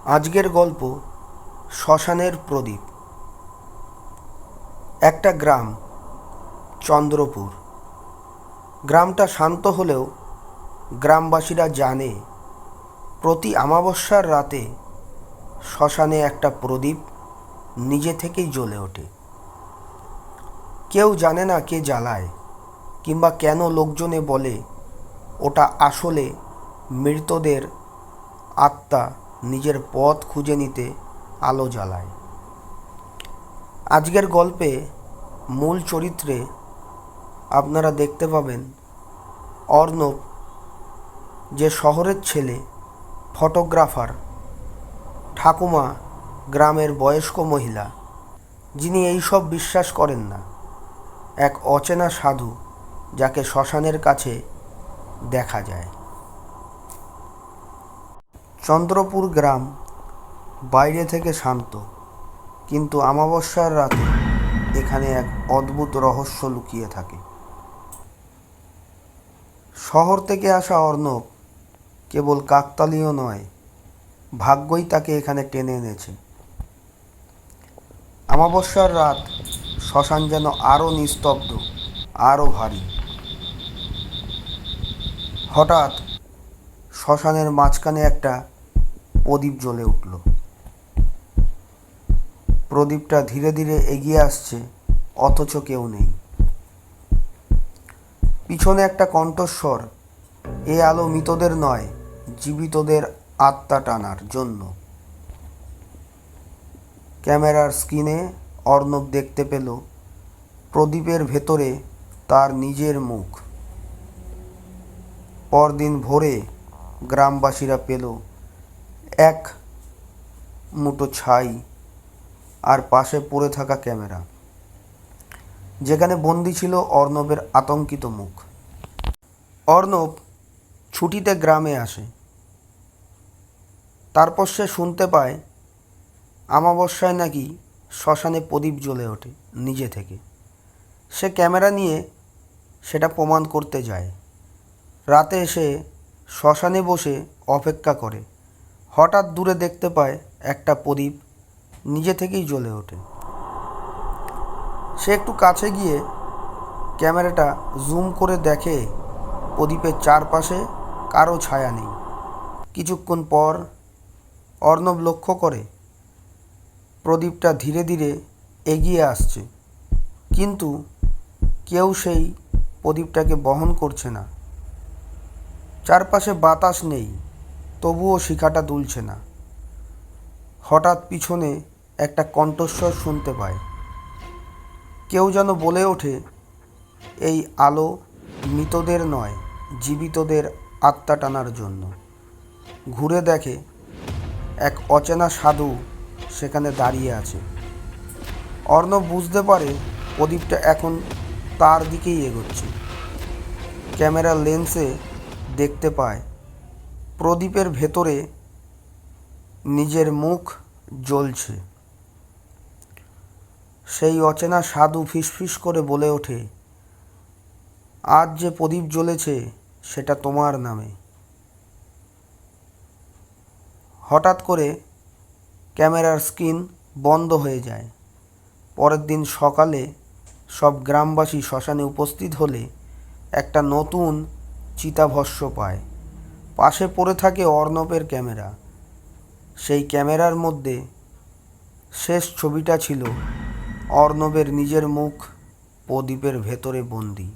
আজকের গল্প শ্মশানের প্রদীপ। একটা গ্রাম, চন্দ্রপুর। গ্রামটা শান্ত হলেও গ্রামবাসীরা জানে প্রতি অমাবস্যার রাতে শ্মশানে একটা প্রদীপ নিজে থেকেই জ্বলে ওঠে। কেউ জানে না কে জ্বালায় কিংবা কেন লোকজনে বলে ওটা আসলে মৃতদের আত্মা নিজের পথ খুঁজে নিতে আলো জ্বালায়। আজকের গল্পে মূল চরিত্রে আপনারা দেখতে পাবেন অর্ণব, যে শহরের ছেলে, ফটোগ্রাফার, ঠাকুমা গ্রামের বয়স্ক মহিলা, যিনি এইসব বিশ্বাস করেন না। এক অচেনা সাধু যাকে শ্মশানের কাছে দেখা যায়। চন্দ্রপুর গ্রাম বাইরে থেকে শান্ত, কিন্তু অমাবস্যার রাতে এখানে এক অদ্ভুত রহস্য লুকিয়ে থাকে। শহর থেকে আসা অর্ণব কেবল কাকতালীয় নয়, ভাগ্যই তাকে এখানে টেনে এনেছে। অমাবস্যার রাত শ্মশান যেন আরও নিস্তব্ধ, আরও ভারী। হঠাৎ শ্মশানের মাঝখানে একটা প্রদীপ জ্বলে উঠল। প্রদীপটা ধীরে ধীরে এগিয়ে আসছে, অথচ কেউ নেই। পিছনে একটা কণ্ঠস্বর, এ আলো মৃতদের নয়, জীবিতদের আত্মা টানার জন্য। ক্যামেরার স্ক্রিনে অর্ণব দেখতে পেল প্রদীপের ভেতরে তার নিজের মুখ। পরদিন ভোরে গ্রামবাসীরা পেল এক মুঠো ছাই আর পাশে পড়ে থাকা ক্যামেরা, যেখানে বন্দি ছিল অর্ণবের আতঙ্কিত মুখ। অর্ণব ছুটিতে গ্রামে আসে। তারপর সে শুনতে পায় অমাবস্যায় নাকি শ্মশানে প্রদীপ জ্বলে ওঠে নিজে থেকে। সে ক্যামেরা নিয়ে সেটা প্রমাণ করতে যায়। রাতে সে শ্মশানে বসে অপেক্ষা করে। হঠাৎ দূরে দেখতে পায় একটা প্রদীপ নিজে থেকেই জ্বলে ওঠে। সে একটু কাছে গিয়ে ক্যামেরাটা জুম করে দেখে প্রদীপের চারপাশে কারো ছায়া নেই। কিছুক্ষণ পর অর্ণব লক্ষ্য করে প্রদীপটা ধীরে ধীরে এগিয়ে আসছে, কিন্তু কেউ সেই প্রদীপটাকে বহন করছে না। চারপাশে বাতাস নেই, তবুও শিখাটা দুলছে না। হঠাৎ পিছনে একটা কণ্ঠস্বর শুনতে পায়। কেউ যেন বলে ওঠে, এই আলো মৃতদের নয়, জীবিতদের আত্মা টানার জন্য। ঘুরে দেখে এক অচেনা সাধু সেখানে দাঁড়িয়ে আছে। অর্ণব বুঝতে পারে প্রদীপটা এখন তার দিকেই এগোচ্ছে। ক্যামেরার লেন্সে দেখতে পায় প্রদীপের ভেতরে নিজের মুখ জ্বলছে। সেই অচেনা সাধু ফিসফিস করে বলে ওঠে, আজ যে প্রদীপ জ্বলেছে সেটা তোমার নামে। হঠাৎ করে ক্যামেরার স্ক্রিন বন্ধ হয়ে যায়। পরের দিন সকালে সব গ্রামবাসী শ্মশানে উপস্থিত হলে একটা নতুন চিতাভস্ম পায়। পাশে পড়ে থাকে অর্ণবের ক্যামেরা। সেই ক্যামেরার মধ্যে শেষ ছবিটা ছিল অর্ণবের নিজের মুখ প্রদীপের ভেতরে বন্দি।